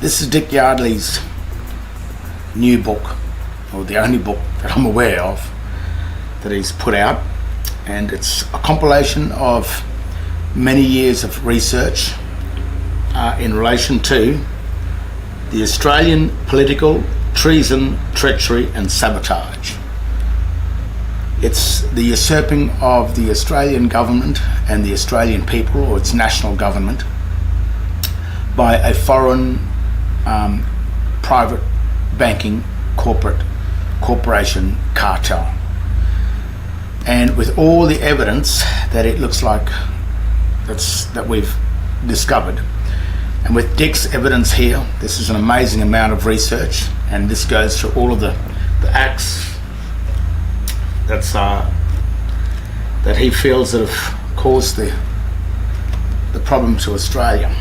This is Dick Yardley's new book, or the only book that I'm aware of that he's put out, and it's a compilation of many years of research in relation to the Australian political treason, treachery and sabotage. It's the usurping of the Australian government and the Australian people, or its national government, by a foreign private banking corporation cartel. And with all the evidence that it looks like that we've discovered, and with Dick's evidence here, this is an amazing amount of research, and this goes through all of the acts that he feels that have caused the problem to Australia.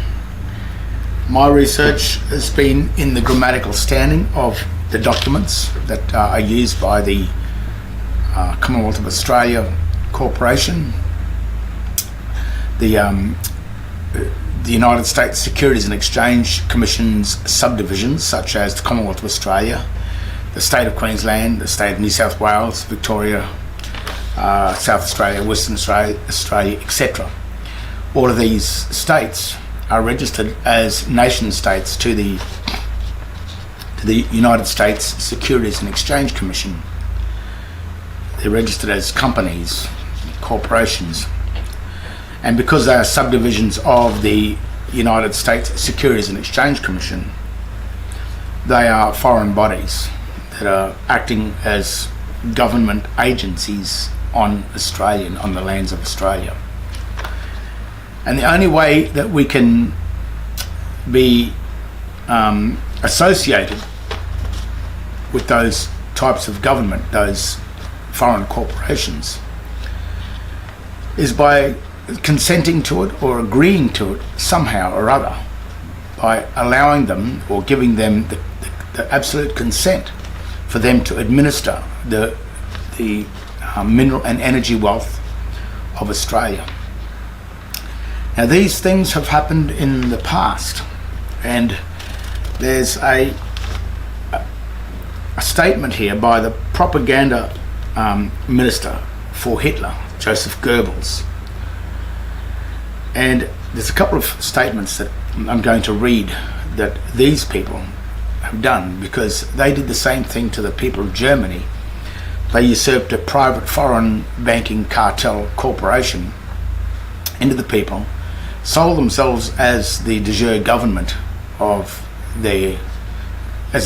My research has been in the grammatical standing of the documents that are used by the Commonwealth of Australia Corporation, the United States Securities and Exchange Commission's subdivisions, such as the Commonwealth of Australia, the State of Queensland, the State of New South Wales, Victoria, South Australia, Western Australia, etc. All of these states are registered as nation states to the United States Securities and Exchange Commission. They're registered as companies, corporations, and because they are subdivisions of the United States Securities and Exchange Commission, they are foreign bodies that are acting as government agencies on the lands of Australia. And the only way that we can be associated with those types of government, those foreign corporations, is by consenting to it or agreeing to it somehow or other, by allowing them or giving them the absolute consent for them to administer the mineral and energy wealth of Australia. Now, these things have happened in the past, and there's a statement here by the propaganda minister for Hitler, Joseph Goebbels. And there's a couple of statements that I'm going to read that these people have done, because they did the same thing to the people of Germany. They usurped a private foreign banking cartel corporation into the people, sold themselves as the de jure government as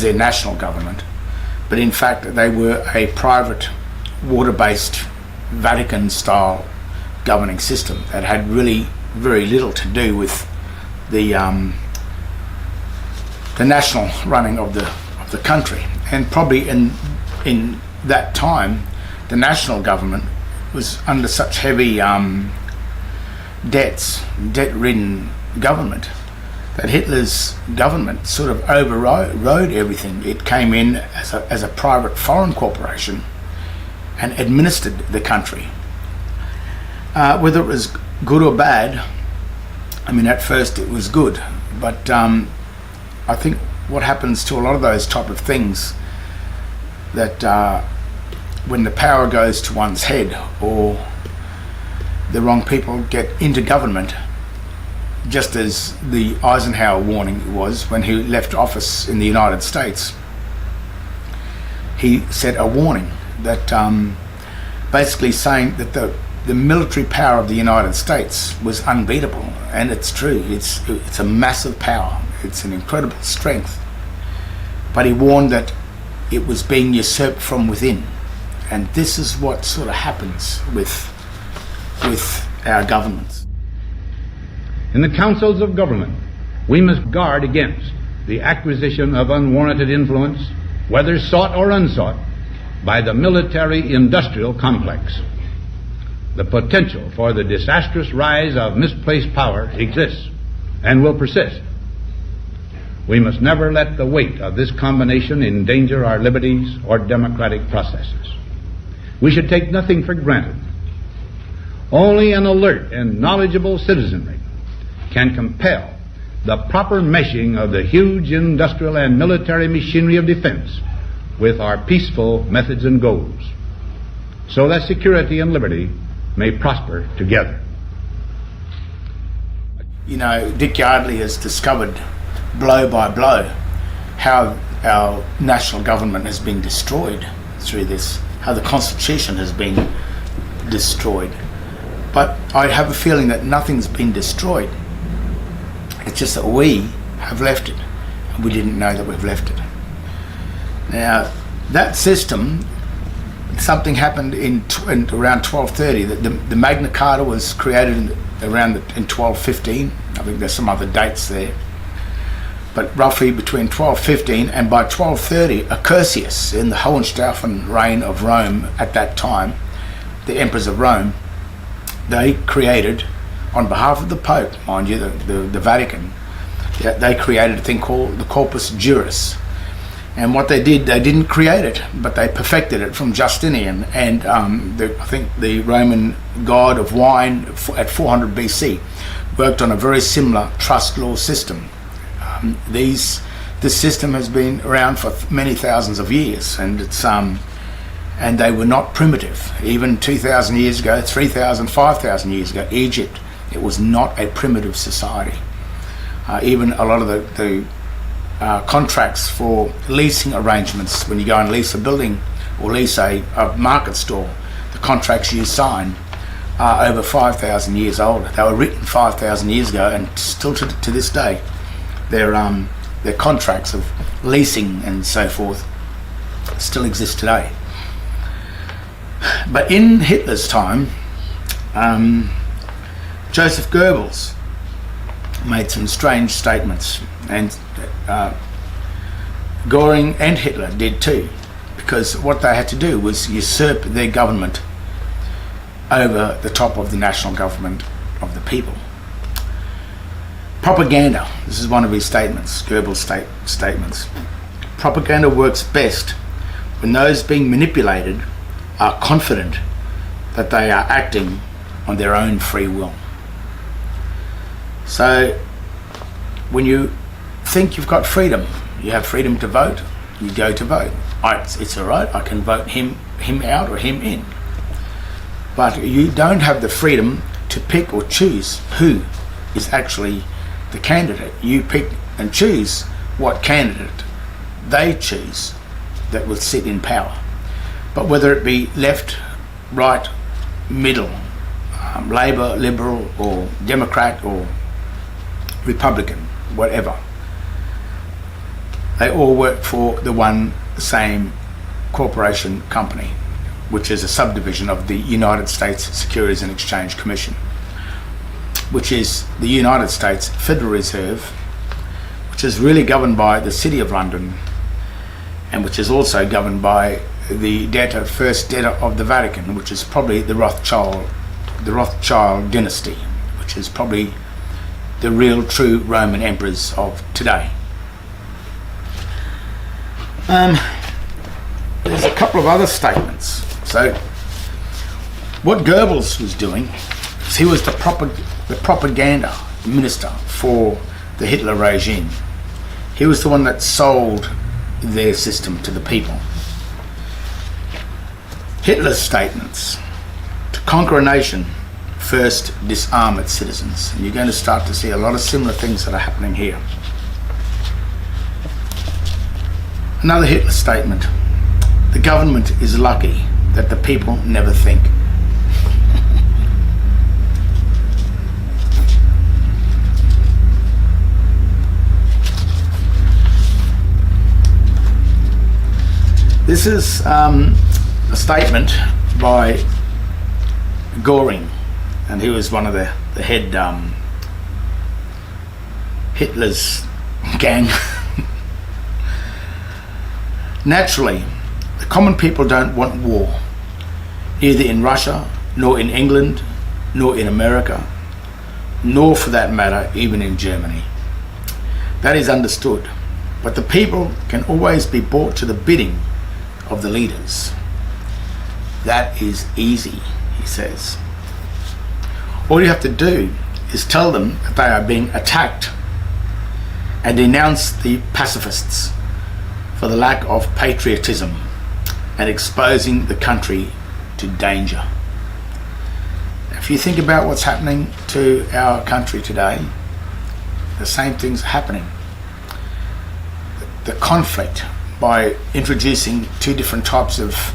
their national government, but in fact they were a private water-based Vatican-style governing system that had really very little to do with the national running of the country. And probably in that time, the national government was under such heavy debt-ridden government, that Hitler's government sort of overrode everything. It came in as a private foreign corporation and administered the country. Whether it was good or bad, I mean, at first it was good, but I think what happens to a lot of those type of things, that when the power goes to one's head, or the wrong people get into government, just as the Eisenhower warning was when he left office in the United States. He said a warning that basically saying that the military power of the United States was unbeatable, and it's true. It's a massive power. It's an incredible strength. But he warned that it was being usurped from within, and this is what sort of happens with our governments. In the councils of government, we must guard against the acquisition of unwarranted influence, whether sought or unsought, by the military-industrial complex. The potential for the disastrous rise of misplaced power exists and will persist. We must never let the weight of this combination endanger our liberties or democratic processes. We should take nothing for granted. Only an alert and knowledgeable citizenry can compel the proper meshing of the huge industrial and military machinery of defense with our peaceful methods and goals, so that security and liberty may prosper together. You know, Dick Yardley has discovered blow by blow how our national government has been destroyed through this, how the Constitution has been destroyed. But I have a feeling that nothing's been destroyed. It's just that we have left it, and we didn't know that we've left it. Now, that system, something happened in around 1230. The Magna Carta was created in 1215. I think there's some other dates there. But roughly between 1215 and by 1230, Accursius, in the Hohenstaufen reign of Rome at that time, the emperors of Rome, they created, on behalf of the Pope, mind you, the Vatican, they created a thing called the Corpus Juris. And what they did, they didn't create it, but they perfected it from Justinian. And I think the Roman god of wine at 400 BC worked on a very similar trust law system. This system has been around for many thousands of years, and it's and they were not primitive. Even 2,000 years ago, 3,000, 5,000 years ago, Egypt, it was not a primitive society. Even a lot of the contracts for leasing arrangements, when you go and lease a building or lease a market stall, the contracts you sign are over 5,000 years old. They were written 5,000 years ago, and still to this day, their contracts of leasing and so forth still exist today. But in Hitler's time, Joseph Goebbels made some strange statements, and Göring and Hitler did too, because what they had to do was usurp their government over the top of the national government of the people. Propaganda, this is one of his statements, Goebbels' statements. Propaganda works best when those being manipulated are confident that they are acting on their own free will. So when you think you've got freedom, you have freedom to vote, you go to vote. It's all right, I can vote him out or him in. But you don't have the freedom to pick or choose who is actually the candidate. You pick and choose what candidate they choose that will sit in power. But whether it be left, right, middle, Labour, Liberal or Democrat or Republican, whatever, they all work for the same corporation company, which is a subdivision of the United States Securities and Exchange Commission, which is the United States Federal Reserve, which is really governed by the City of London, and which is also governed by the first debtor of the Vatican, which is probably the Rothschild dynasty, which is probably the real true Roman emperors of today. There's a couple of other statements. So what Goebbels was doing is he was the propaganda minister for the Hitler regime. He was the one that sold their system to the people. Hitler's statements: to conquer a nation, first disarm its citizens. And you're going to start to see a lot of similar things that are happening here. Another Hitler statement: the government is lucky that the people never think. This is a statement by Göring, and he was one of the head Hitler's gang. Naturally, the common people don't want war, neither in Russia, nor in England, nor in America, nor for that matter, even in Germany. That is understood, but the people can always be brought to the bidding of the leaders. That is easy, he says. All you have to do is tell them that they are being attacked and denounced the pacifists for the lack of patriotism and exposing the country to danger. If you think about what's happening to our country today, the same thing's happening. The conflict by introducing two different types of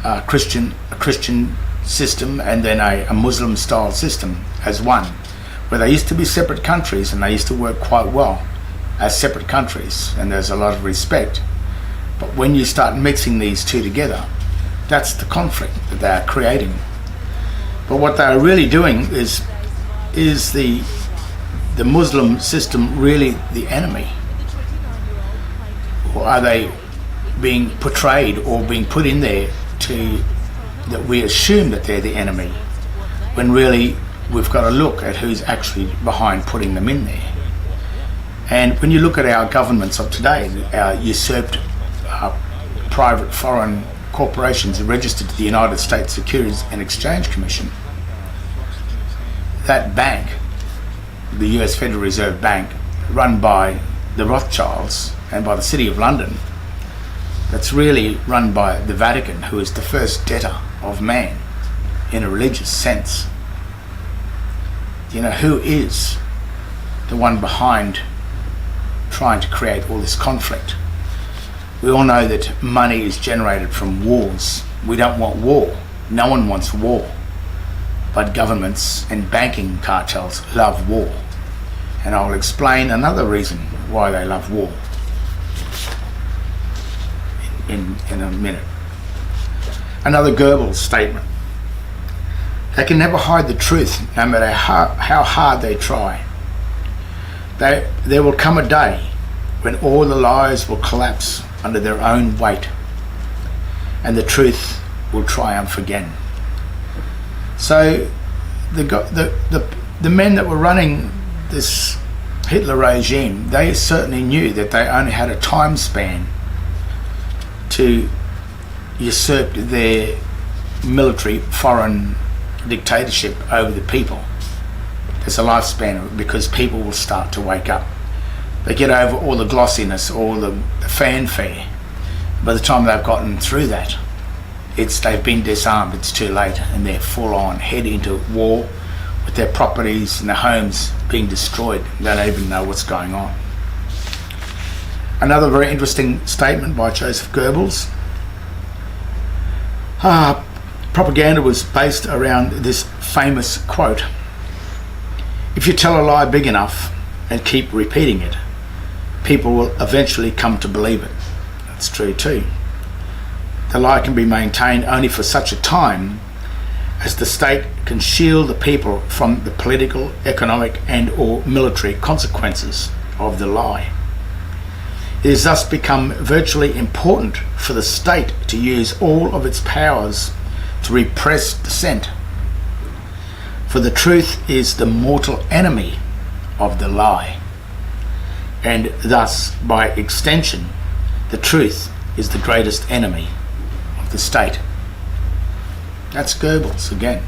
a Christian system and then a Muslim style system as one, where they used to be separate countries and they used to work quite well as separate countries, and there's a lot of respect. But when you start mixing these two together, that's the conflict that they are creating. But what they are really doing is the Muslim system really the enemy? Or are they being portrayed or being put in there that we assume that they're the enemy, when really we've got to look at who's actually behind putting them in there? And when you look at our governments of today, our usurped private foreign corporations registered to the United States Securities and Exchange Commission, that bank, the US Federal Reserve Bank, run by the Rothschilds and by the City of London, that's really run by the Vatican, who is the first debtor of man in a religious sense. You know, who is the one behind trying to create all this conflict? We all know that money is generated from wars. We don't want war. No one wants war. But governments and banking cartels love war. And I'll explain another reason why they love war in a minute. Another Goebbels statement. They can never hide the truth, no matter how hard they try. There will come a day when all the lies will collapse under their own weight and the truth will triumph again. So the men that were running this Hitler regime, they certainly knew that they only had a time span to usurp their military foreign dictatorship over the people. There's a lifespan because people will start to wake up. They get over all the glossiness, all the fanfare. By the time they've gotten through that, they've been disarmed, it's too late, and they're full on head into war with their properties and their homes being destroyed. They don't even know what's going on. Another very interesting statement by Joseph Goebbels. Propaganda was based around this famous quote: if you tell a lie big enough and keep repeating it, people will eventually come to believe it. That's true too. The lie can be maintained only for such a time as the state can shield the people from the political, economic and or military consequences of the lie. It has thus become virtually important for the state to use all of its powers to repress dissent. For the truth is the mortal enemy of the lie, and thus, by extension, the truth is the greatest enemy of the state. That's Goebbels again,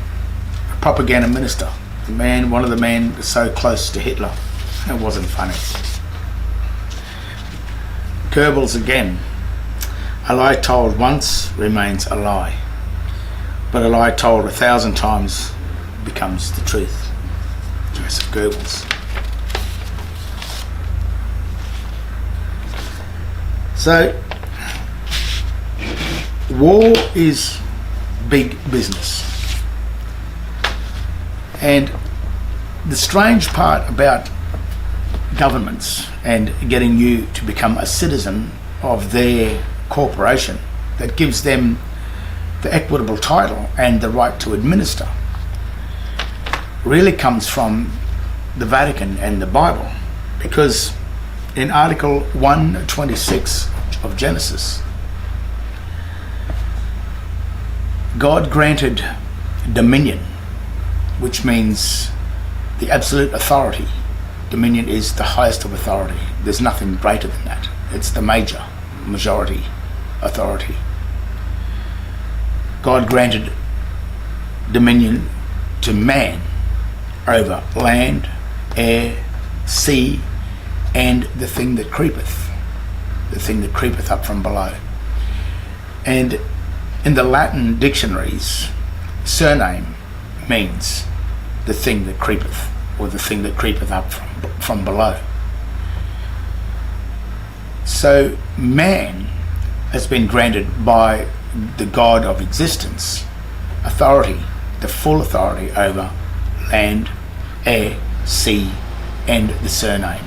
a propaganda minister, one of the men so close to Hitler. It wasn't funny. Goebbels again. A lie told once remains a lie, but a lie told 1,000 times becomes the truth. Joseph Goebbels. So, war is big business. And the strange part about governments and getting you to become a citizen of their corporation that gives them the equitable title and the right to administer really comes from the Vatican and the Bible, because in Article 126 of Genesis, God granted dominion, which means the absolute authority. Dominion is the highest of authority. There's nothing greater than that. It's the majority authority. God granted dominion to man over land, air, sea, and the thing that creepeth up from below. And in the Latin dictionaries, surname means the thing that creepeth, or the thing that creepeth up from below. So man has been granted by the God of existence authority, the full authority over land, air, sea, and the surname.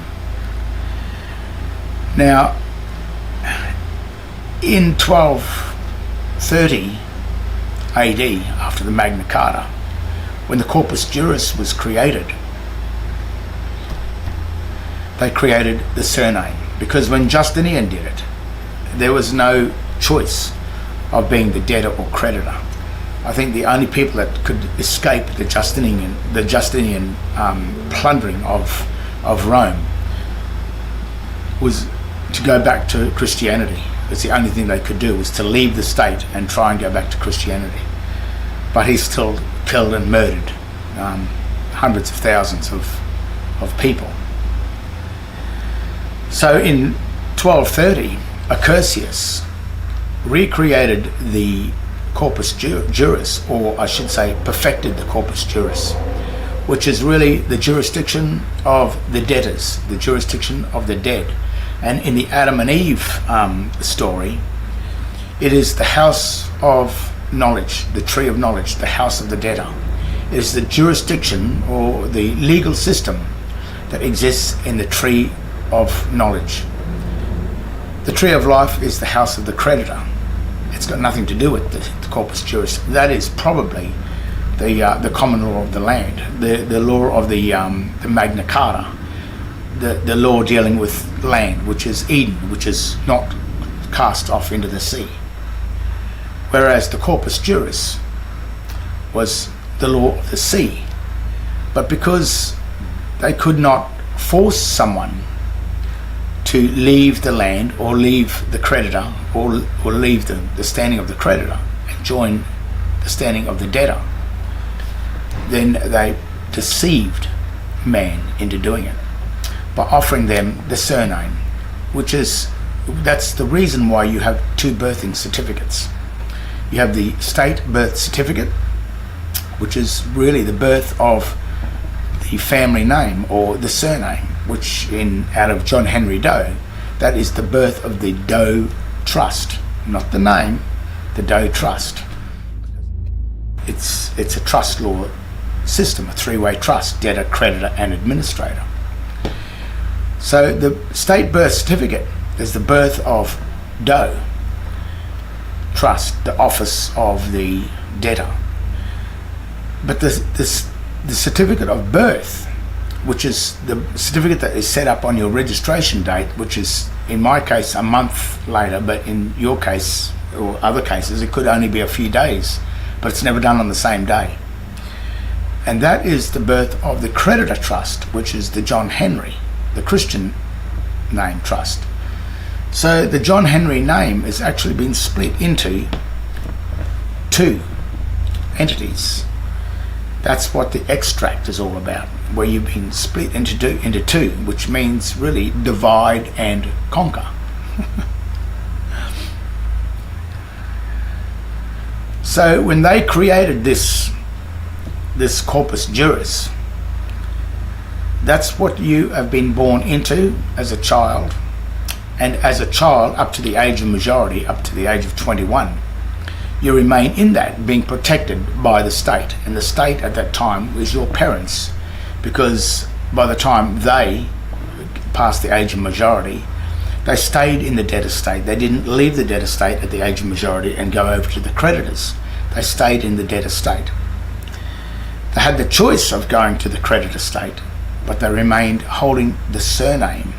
Now, in 1230 AD, after the Magna Carta, when the Corpus Juris was created, they created the surname, because when Justinian did it, there was no choice of being the debtor or creditor. I think the only people that could escape the Justinian plundering of Rome was to go back to Christianity. It's the only thing they could do, was to leave the state and try and go back to Christianity. But he still killed and murdered hundreds of thousands of people. So in 1230, Accursius recreated the Corpus Juris, or I should say perfected the Corpus Juris, which is really the jurisdiction of the debtors, the jurisdiction of the dead. And in the Adam and Eve story, it is the house of knowledge, the tree of knowledge, the house of the debtor. It is the jurisdiction or the legal system that exists in the tree of knowledge. The tree of life is the house of the creditor. It's got nothing to do with the Corpus Juris. That is probably the common law of the land, the law of the Magna Carta, the law dealing with land, which is Eden, which is not cast off into the sea. Whereas the Corpus Juris was the law of the sea. But because they could not force someone to leave the land or leave the creditor or leave the standing of the creditor and join the standing of the debtor, then they deceived man into doing it by offering them the surname, that's the reason why you have two birthing certificates. You have the state birth certificate, which is really the birth of the family name or the surname, which out of John Henry Doe, that is the birth of the Doe Trust, not the name, the Doe Trust. It's a trust law system, a three-way trust, debtor, creditor, and administrator. So the state birth certificate is the birth of Doe Trust, the office of the debtor. But the certificate of birth, which is the certificate that is set up on your registration date, which is in my case a month later, but in your case or other cases it could only be a few days, but it's never done on the same day. And that is the birth of the creditor trust, which is the John Henry, the Christian name trust. So the John Henry name has actually been split into two entities. That's what the extract is all about, where you've been split into two, which means really divide and conquer. So when they created this Corpus Juris, that's what you have been born into as a child, and as a child up to the age of majority, up to the age of 21. You remain in that, being protected by the state. And the state at that time was your parents, because by the time they passed the age of majority, they stayed in the debtor state. They didn't leave the debtor state at the age of majority and go over to the creditors. They stayed in the debtor state. They had the choice of going to the creditor state, but they remained holding the surname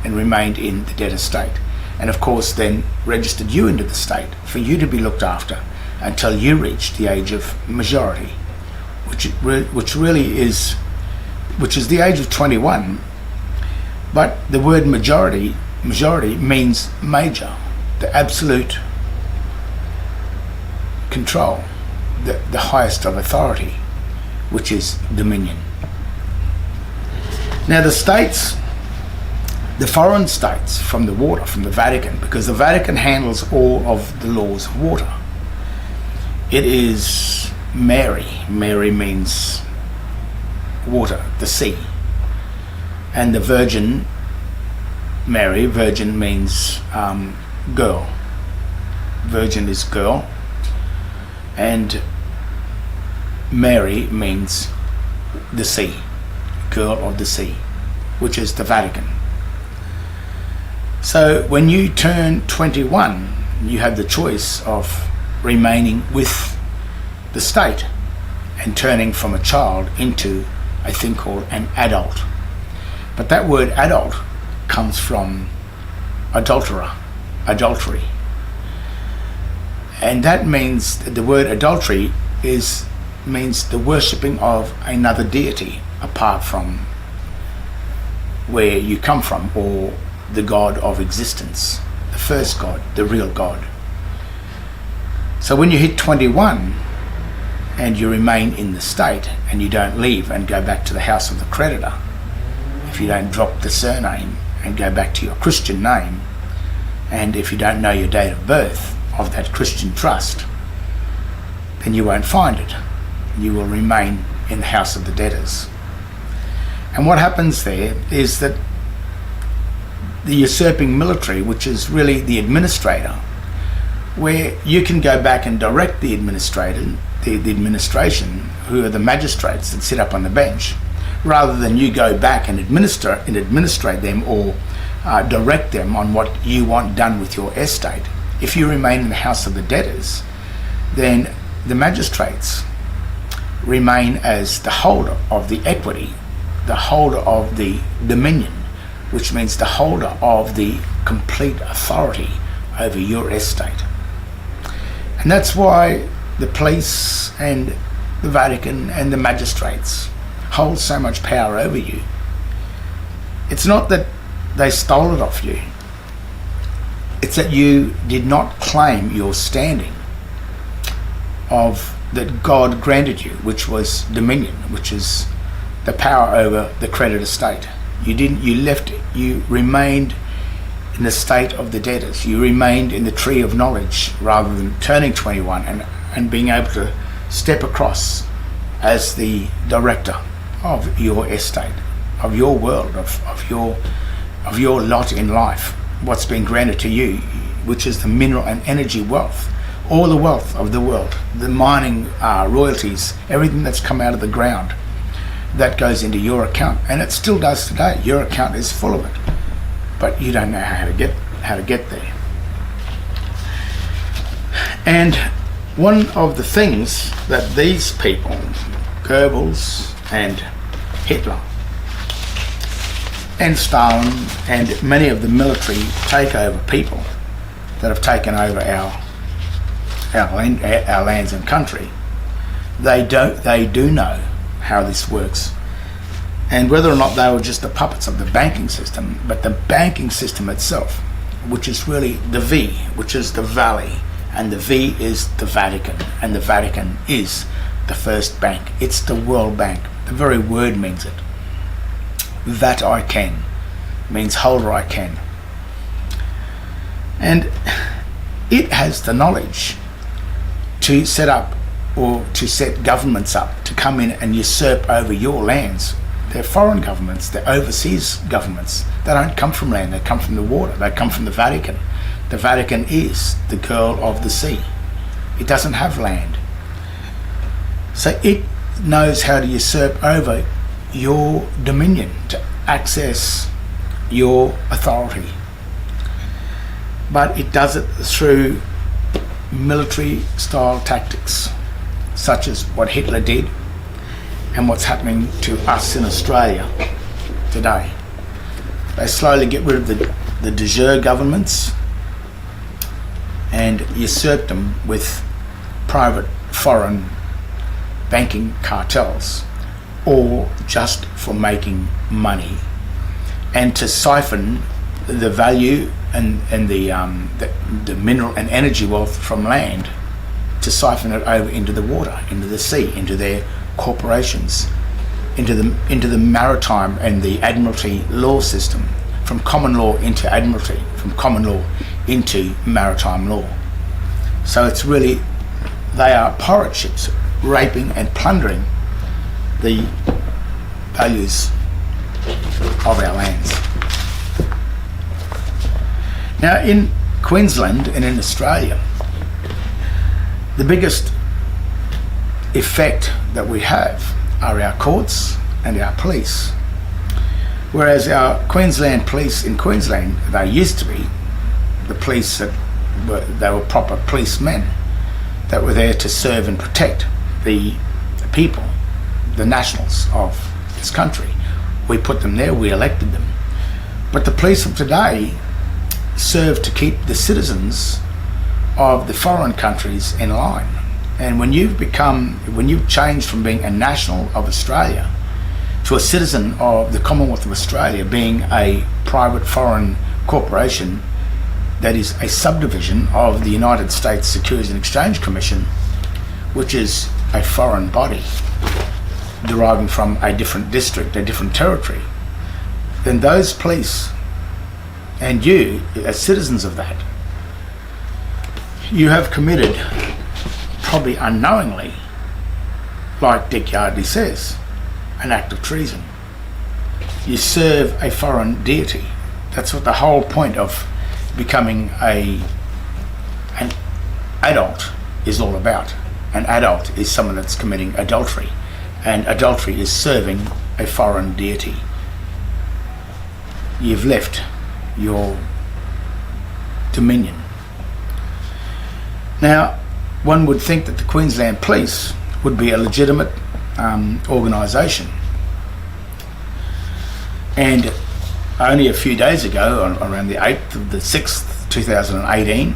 and remained in the debtor state. And of course then registered you into the state for you to be looked after until you reach the age of majority, which is the age of 21. But the word majority means major, the absolute control, the highest of authority, which is dominion. Now the states the foreign states from the water, from the Vatican, because the Vatican handles all of the laws of water. It is Mary. Mary means water, the sea. And the Virgin Mary, virgin means girl. Virgin is girl. And Mary means the sea, girl of the sea, which is the Vatican. So when you turn 21, you have the choice of remaining with the state and turning from a child into a thing called an adult. But that word adult comes from adultery. And that means that the word adultery means the worshipping of another deity apart from where you come from, or the God of existence, the first God, the real God. So when you hit 21 and you remain in the state and you don't leave and go back to the house of the creditor, if you don't drop the surname and go back to your Christian name, and if you don't know your date of birth of that Christian trust, then you won't find it. You will remain in the house of the debtors. And what happens there is that the usurping military, which is really the administrator, where you can go back and direct the administration, who are the magistrates that sit up on the bench, rather than you go back and administrate them or direct them on what you want done with your estate. If you remain in the house of the debtors, then the magistrates remain as the holder of the equity, the holder of the dominion, which means the holder of the complete authority over your estate. And that's why the police and the Vatican and the magistrates hold so much power over you. It's not that they stole it off you. It's that you did not claim your standing of that God granted you, which was dominion, which is the power over the creditor state. You remained in the state of the debtors. You remained in the tree of knowledge rather than turning 21 and being able to step across as the director of your estate, of your world, of your lot in life, what's been granted to you, which is the mineral and energy wealth, all the wealth of the world, the mining royalties, everything that's come out of the ground, that goes into your account, and it still does today. Your account is full of it, but you don't know how to get there. And one of the things that these people, Goebbels and Hitler and Stalin and many of the military takeover people that have taken over our lands and country, they do know how this works, and whether or not they were just the puppets of the banking system, but the banking system itself, which is really the V, which is the valley, and the V is the Vatican, and the Vatican is the first bank. It's the World Bank. The very word means it. That I can means holder I can. And it has the knowledge to set up or to set governments up to come in and usurp over your lands. They're foreign governments, they're overseas governments. They don't come from land, they come from the water, they come from the Vatican. The Vatican is the girl of the sea. It doesn't have land. So it knows how to usurp over your dominion, to access your authority. But it does it through military style tactics, such as what Hitler did and what's happening to us in Australia today. They slowly get rid of the de jure governments and usurp them with private foreign banking cartels, all just for making money and to siphon the value and the mineral and energy wealth from land, to siphon it over into the water, into the sea, into their corporations, into the maritime and the admiralty law system, from common law into admiralty, from common law into maritime law. So it's really, they are pirate ships raping and plundering the values of our lands. Now in Queensland and in Australia, the biggest effect that we have are our courts and our police. Whereas our Queensland police in Queensland, they used to be the police they were proper policemen that were there to serve and protect the people, the nationals of this country. We put them there, we elected them. But the police of today serve to keep the citizens of the foreign countries in line. And when you've changed from being a national of Australia to a citizen of the Commonwealth of Australia, being a private foreign corporation that is a subdivision of the United States Securities and Exchange Commission, which is a foreign body deriving from a different district, a different territory, then those police and you, as citizens of that, you have committed, probably unknowingly, like Dick Yardley says, an act of treason. You serve a foreign deity. That's what the whole point of becoming an adult is all about. An adult is someone that's committing adultery, and adultery is serving a foreign deity. You've left your dominion. Now, one would think that the Queensland Police would be a legitimate organisation. And only a few days ago, around the 8th of the 6th, 2018,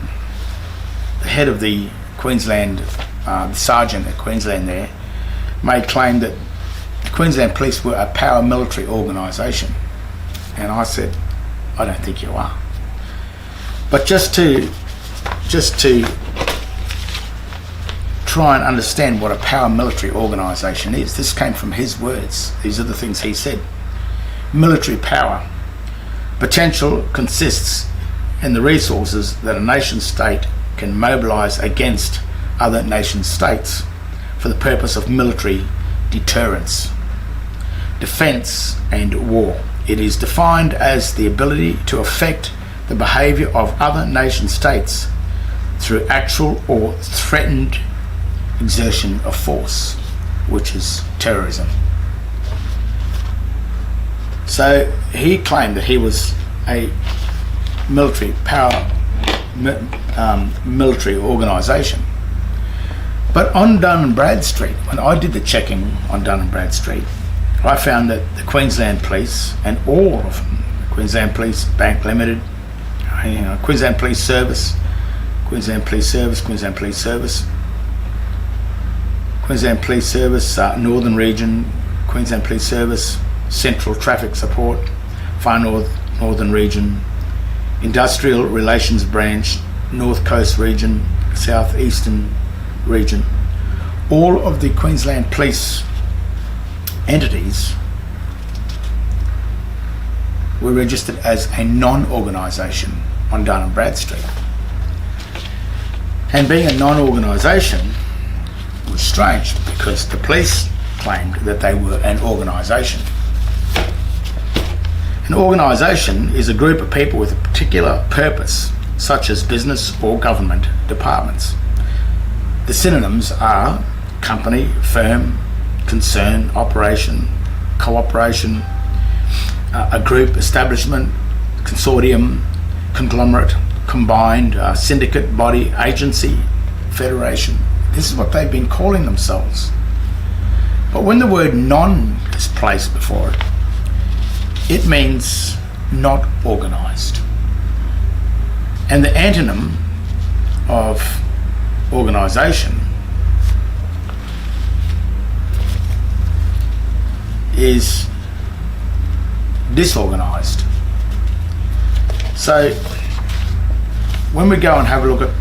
the head of the Queensland, the sergeant at Queensland there, made claim that the Queensland Police were a paramilitary organisation. And I said, I don't think you are. But just to try and understand what a paramilitary organisation is, this came from his words. These are the things he said. Military power. Potential consists in the resources that a nation state can mobilise against other nation states for the purpose of military deterrence, defence and war. It is defined as the ability to affect the behaviour of other nation states through actual or threatened exertion of force, which is terrorism. So he claimed that he was a military organisation. But on Dun & Bradstreet, when I did the checking on Dun & Bradstreet, I found that the Queensland Police, and all of them, Queensland Police, Bank Limited, Queensland Police Service, Queensland Police Service, Queensland Police Service, Queensland Police Service, Northern Region, Queensland Police Service, Central Traffic Support, Far Northern Region, Industrial Relations Branch, North Coast Region, South Eastern Region. All of the Queensland Police entities were registered as a non-organisation on Dun & Bradstreet. And being a non-organisation was strange because the police claimed that they were an organisation. An organisation is a group of people with a particular purpose, such as business or government departments. The synonyms are company, firm, concern, operation, cooperation, a group, establishment, consortium, conglomerate, combined, syndicate, body, agency, federation. This is what they've been calling themselves. But when the word non is placed before it, it means not organised. And the antonym of organisation is disorganised. So when we go and have a look at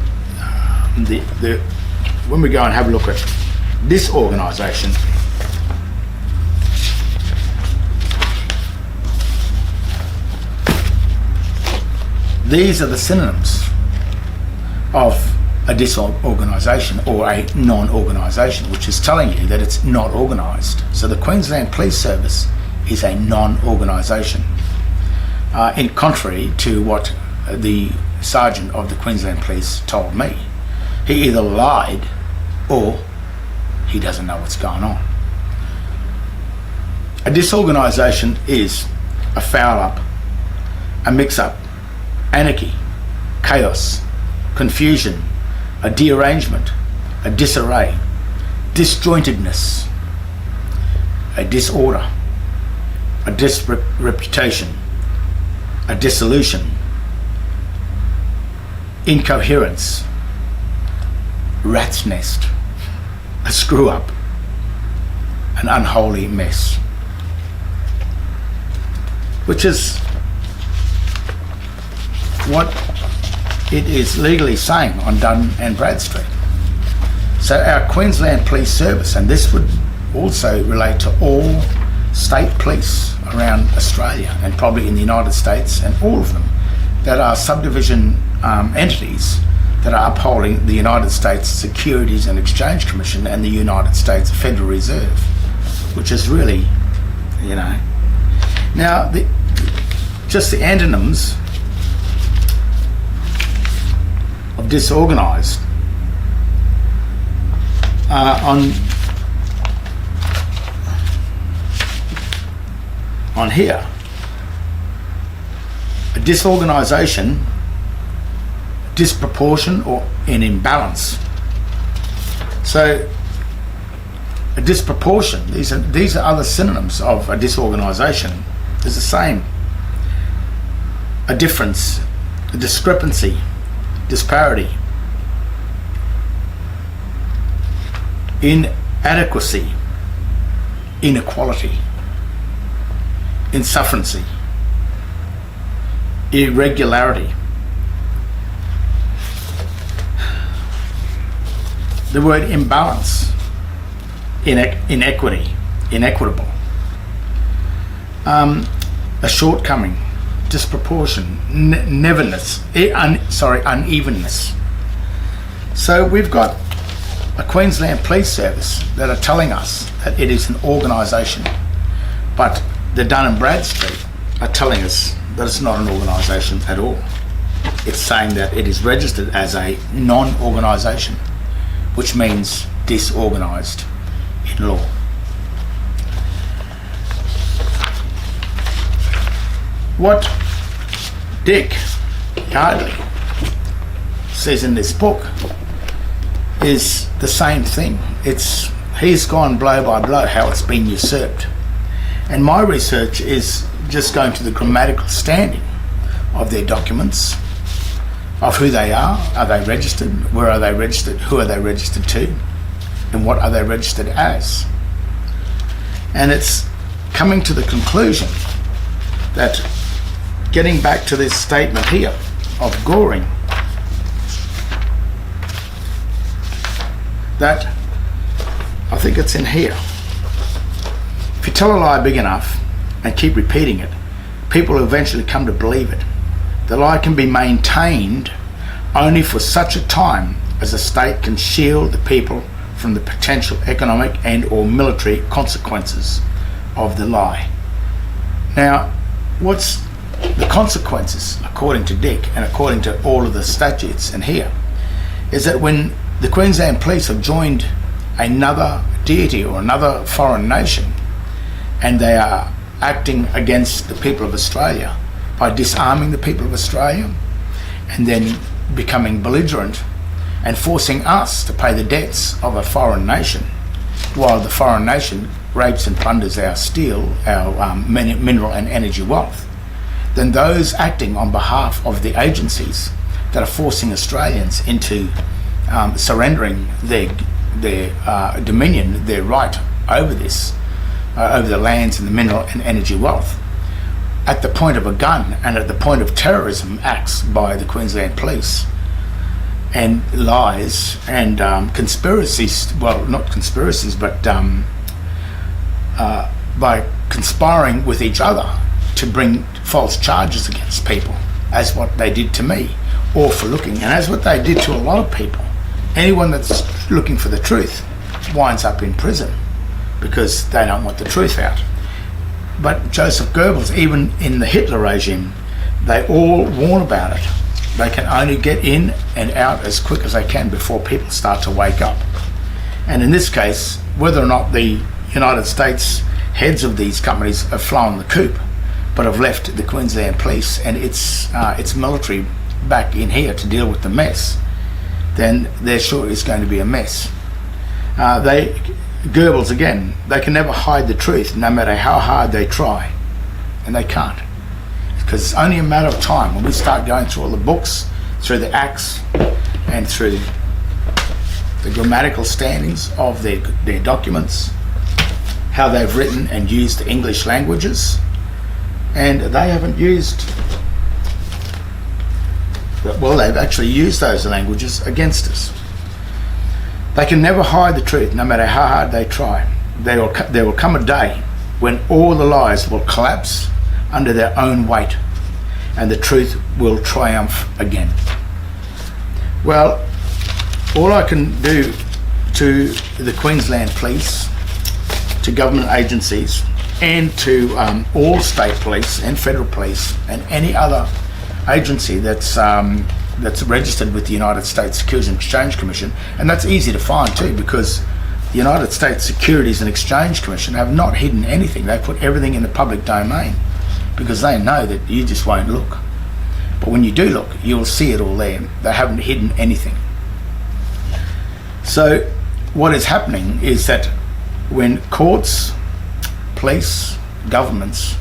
disorganisation, These are the synonyms of a disorganisation or a non-organisation, which is telling you that it's not organised. So the Queensland Police Service is a non-organisation, in contrary to what the sergeant of the Queensland Police told me. He either lied or he doesn't know what's going on. A disorganisation is a foul-up, a mix-up, anarchy, chaos, confusion, a derangement, a disarray, disjointedness, a disorder, a disreputation, a dissolution, incoherence, rat's nest, a screw-up, an unholy mess. Which is what it is legally saying on Dun and Bradstreet. So our Queensland Police Service, and this would also relate to all state police around Australia and probably in the United States, and all of them that are subdivision entities that are upholding the United States Securities and Exchange Commission and the United States Federal Reserve, which is really, Now, just the antonyms of disorganised on here. A disorganisation, disproportion or an imbalance. So a disproportion, these are other synonyms of a disorganisation. Is the same. A difference, a discrepancy, disparity, inadequacy, inequality, insufficiency, irregularity. The word imbalance, inequity, inequitable. A shortcoming, disproportion, unevenness. So we've got a Queensland Police Service that are telling us that it is an organisation, but the Dun and Bradstreet are telling us that it's not an organisation at all. It's saying that it is registered as a non-organisation, which means disorganised in law. What Dick Yardley says in this book is the same thing. He's gone blow by blow how it's been usurped. And my research is just going to the grammatical standing of their documents, of who they are they registered, where are they registered, who are they registered to, and what are they registered as. And it's coming to the conclusion that, getting back to this statement here of Goring, that I think it's in here. If you tell a lie big enough and keep repeating it, people will eventually come to believe it. The lie can be maintained only for such a time as a state can shield the people from the potential economic and or military consequences of the lie. Now, what's the consequences, according to Dick and according to all of the statutes in here, is that when the Queensland Police have joined another deity or another foreign nation, and they are acting against the people of Australia by disarming the people of Australia and then becoming belligerent and forcing us to pay the debts of a foreign nation, while the foreign nation rapes and plunders our steel, our mineral and energy wealth, then those acting on behalf of the agencies that are forcing Australians into surrendering their dominion, their right over this, over the lands and the mineral and energy wealth, at the point of a gun and at the point of terrorism acts by the Queensland Police, and lies and conspiracies, well, not conspiracies, but by conspiring with each other to bring false charges against people as what they did to me, or for looking, and as what they did to a lot of people. Anyone that's looking for the truth winds up in prison because they don't want the truth out. But Joseph Goebbels, even in the Hitler regime, they all warn about it. They can only get in and out as quick as they can before people start to wake up. And in this case, whether or not the United States heads of these companies have flown the coop, but have left the Queensland Police and its military back in here to deal with the mess, then there sure is going to be a mess. Goebbels, again, they can never hide the truth, no matter how hard they try, and they can't. Because it's only a matter of time when we start going through all the books, through the acts, and through the grammatical standings of their documents, how they've written and used the English languages, and they haven't used, well, they've actually used those languages against us. They can never hide the truth, no matter how hard they try. There will come a day when all the lies will collapse under their own weight, and the truth will triumph again. Well, all I can do to the Queensland Police, to government agencies, and to all state police and federal police and any other agency that's registered with the United States Securities and Exchange Commission, and that's easy to find too, because the United States Securities and Exchange Commission have not hidden anything. They put everything in the public domain because they know that you just won't look. But when you do look, you'll see it all there. They haven't hidden anything. So what is happening is that when courts, police, governments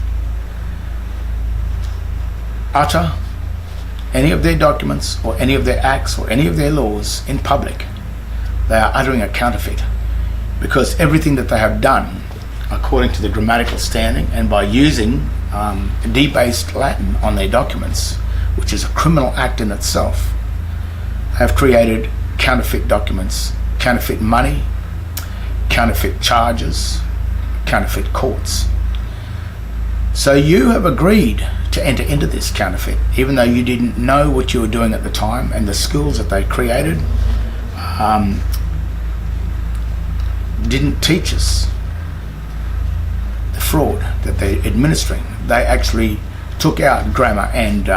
utter any of their documents or any of their acts or any of their laws in public, they are uttering a counterfeit, because everything that they have done according to the grammatical standing and by using debased Latin on their documents, which is a criminal act in itself, have created counterfeit documents, counterfeit money, counterfeit charges, counterfeit courts. So you have agreed to enter into this counterfeit, even though you didn't know what you were doing at the time, and the schools that they created didn't teach us the fraud that they're administering. They actually took out grammar and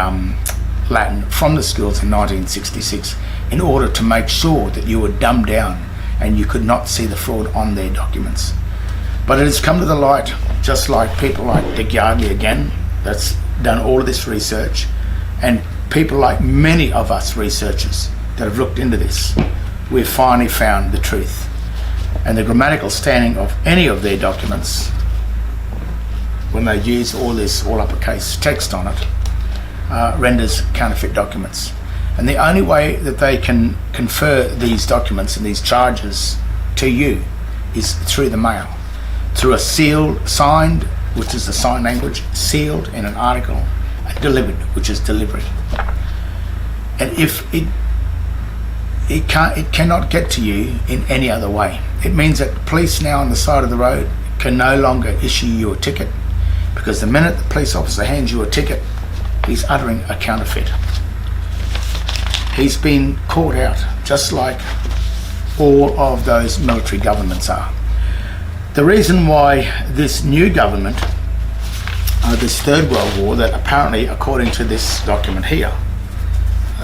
Latin from the schools in 1966 in order to make sure that you were dumbed down and you could not see the fraud on their documents. But it has come to the light, just like people like Dick Yardley again, that's done all of this research, and people like many of us researchers that have looked into this. We've finally found the truth. And the grammatical standing of any of their documents, when they use all this all uppercase text on it, renders counterfeit documents. And the only way that they can confer these documents and these charges to you is through the mail, through a sealed, signed, which is the sign language, sealed in an article, and delivered, which is delivery. And if it cannot get to you in any other way. It means that police now on the side of the road can no longer issue you a ticket, because the minute the police officer hands you a ticket, he's uttering a counterfeit. He's been caught out, just like all of those military governments are. The reason why this new government, this Third World War, that apparently, according to this document here,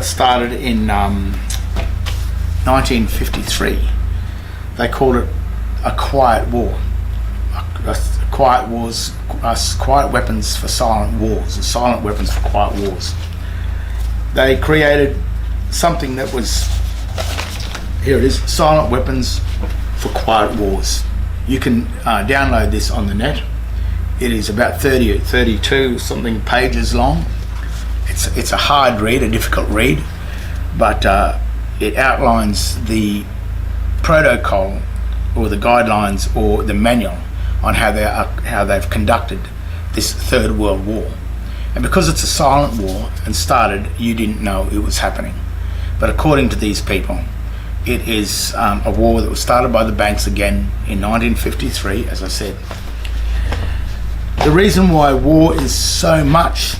started in 1953, they called it a quiet war. Quiet wars, quiet weapons for silent wars, and silent weapons for quiet wars. They created something that was, here it is, silent weapons for quiet wars. You can download this on the net. It is about 30 or 32 something pages long. It's a hard read, a difficult read, but it outlines the protocol or the guidelines or the manual on how they've conducted this Third World War. And because it's a silent war and started, you didn't know it was happening. But according to these people, it is a war that was started by the banks again in 1953, as I said. The reason why war is so much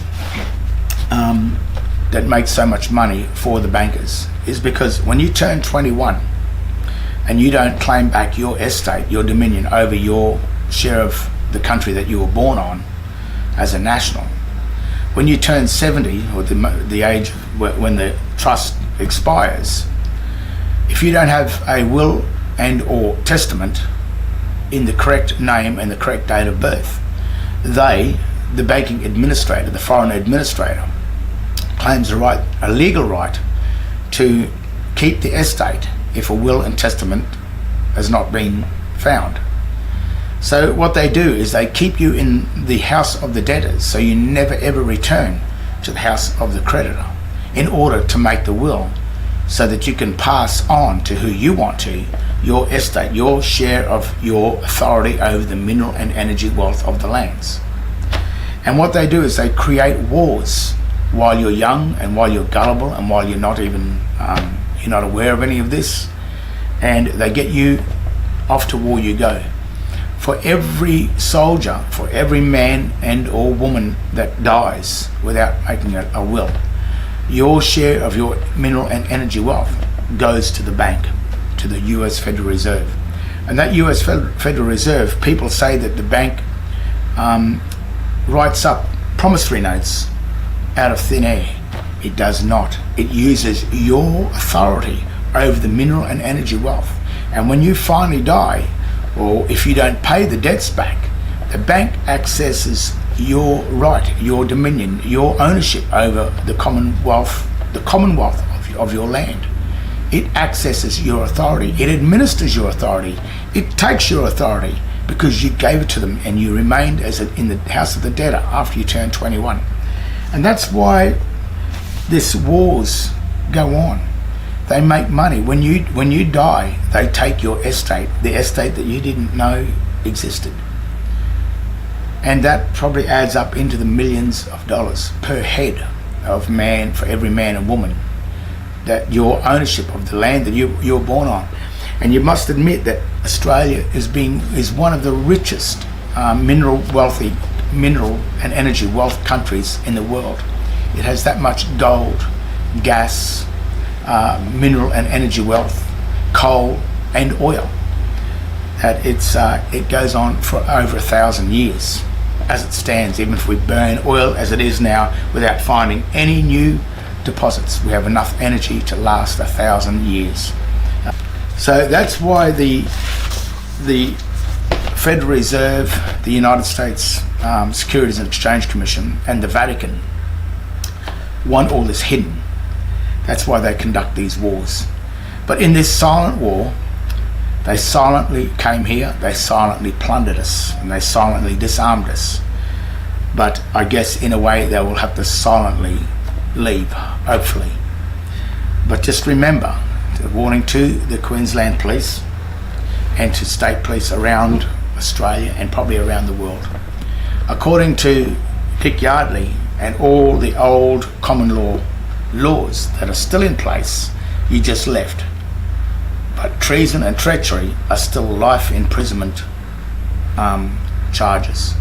that makes so much money for the bankers is because when you turn 21 and you don't claim back your estate, your dominion over your share of the country that you were born on as a national, when you turn 70, or the age when the trust expires, if you don't have a will and or testament in the correct name and the correct date of birth, the banking administrator, the foreign administrator, claims a legal right to keep the estate if a will and testament has not been found. So what they do is they keep you in the house of the debtors, so you never ever return to the house of the creditor, in order to make the will so that you can pass on to who you want to your estate, your share of your authority over the mineral and energy wealth of the lands. And what they do is they create wars while you're young and while you're gullible and while you're not even you're not aware of any of this, and they get you off to war you go. For every soldier, for every man and or woman that dies without making a will, your share of your mineral and energy wealth goes to the bank, to the US Federal Reserve. And that US Federal Reserve, people say that the bank writes up promissory notes out of thin air. It does not. It uses your authority over the mineral and energy wealth. And when you finally die, or if you don't pay the debts back, the bank accesses your right, your dominion, your ownership over the commonwealth of your land. It accesses your authority. It administers your authority. It takes your authority because you gave it to them and you remained in the house of the debtor after you turned 21. And that's why these wars go on. They make money. When you die, they take your estate, the estate that you didn't know existed. And that probably adds up into the millions of dollars per head of man, for every man and woman, that your ownership of the land that you were born on. And you must admit that Australia is one of the richest mineral and energy wealth countries in the world. It has that much gold, gas, mineral and energy wealth, coal and oil, that it goes on for over 1,000 years as it stands. Even if we burn oil as it is now without finding any new deposits, we have enough energy to last 1,000 years. So that's why the Federal Reserve, the United States Securities and Exchange Commission, and the Vatican want all this hidden. That's why they conduct these wars. But in this silent war, they silently came here, they silently plundered us, and they silently disarmed us. But I guess in a way they will have to silently leave, hopefully. But just remember, the warning to the Queensland Police and to state police around Australia and probably around the world. According to Dick Yardley and all the old common law laws that are still in place, you just left. But treason and treachery are still life imprisonment charges.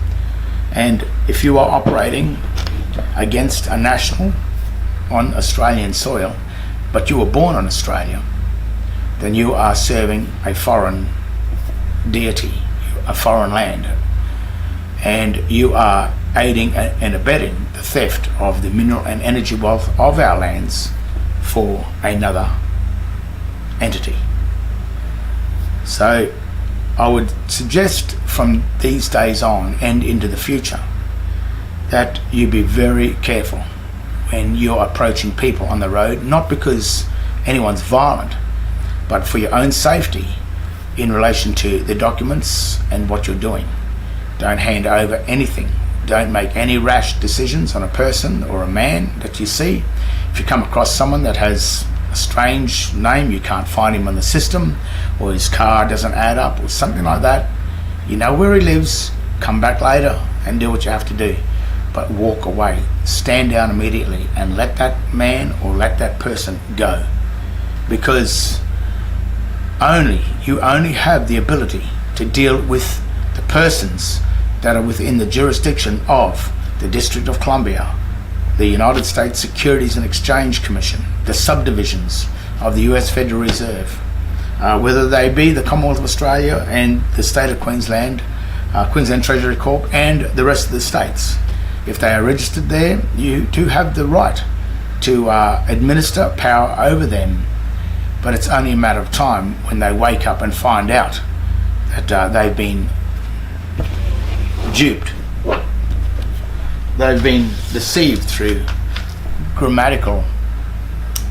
And if you are operating against a national on Australian soil, but you were born on Australia, then you are serving a foreign deity, a foreign land, and you are aiding and abetting the theft of the mineral and energy wealth of our lands for another entity. So I would suggest from these days on and into the future that you be very careful when you're approaching people on the road, not because anyone's violent, but for your own safety in relation to the documents and what you're doing. Don't hand over anything. Don't make any rash decisions on a person or a man that you see. If you come across someone that has a strange name, you can't find him on the system, or his car doesn't add up or something like that, you know where he lives, come back later and do what you have to do. But walk away, stand down immediately and let that man or let that person go. Because you only have the ability to deal with the persons that are within the jurisdiction of the District of Columbia, the United States Securities and Exchange Commission, the subdivisions of the US Federal Reserve, whether they be the Commonwealth of Australia and the state of Queensland, Queensland Treasury Corp and the rest of the states. If they are registered there, you do have the right to administer power over them, but it's only a matter of time when they wake up and find out that they've been duped. They've been deceived through grammatical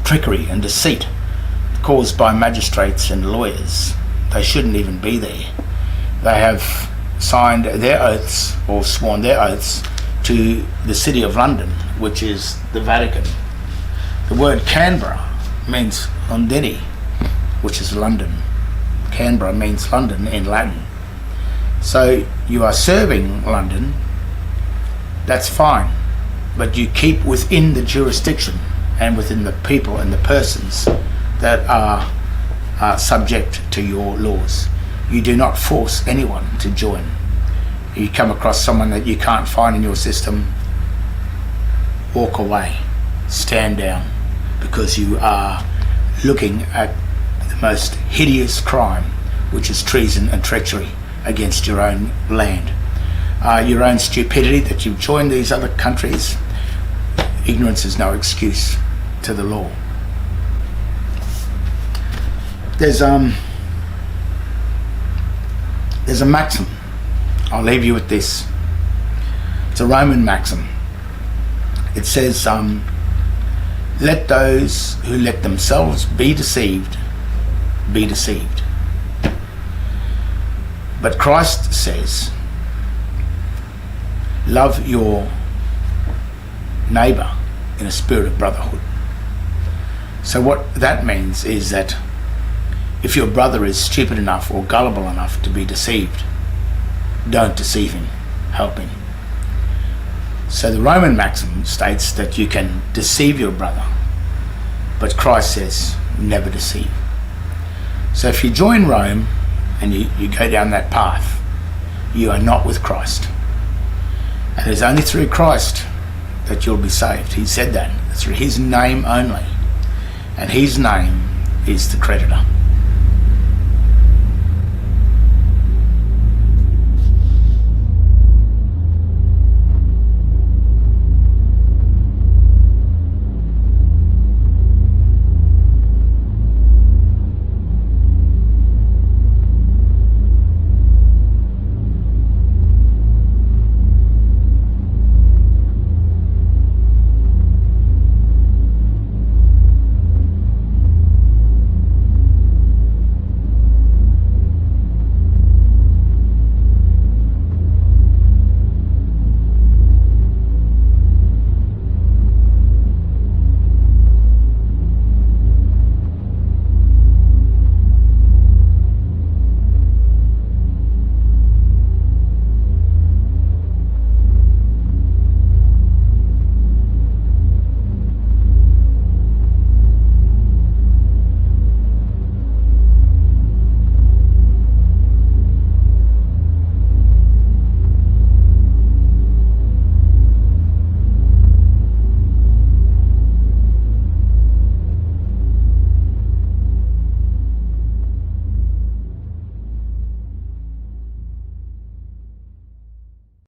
trickery and deceit caused by magistrates and lawyers. They shouldn't even be there. They have signed their oaths or sworn their oaths to the City of London, which is the Vatican. The word Canberra means Londini, which is London. Canberra means London in Latin. So you are serving London, that's fine, but you keep within the jurisdiction and within the people and the persons that are subject to your laws. You do not force anyone to join. You come across someone that you can't find in your system, walk away, stand down, because you are looking at the most hideous crime, which is treason and treachery against your own land. Your own stupidity that you've joined these other countries. Ignorance is no excuse to the law. There's a maxim. I'll leave you with this. It's a Roman maxim. It says, let those who let themselves be deceived, be deceived. But Christ says, love your neighbour in a spirit of brotherhood. So what that means is that if your brother is stupid enough or gullible enough to be deceived, don't deceive him, help him. So the Roman maxim states that you can deceive your brother, but Christ says never deceive. So if you join Rome and you go down that path, you are not with Christ. And it's only through Christ that you'll be saved. He said that. Through his name only. And his name is the creditor.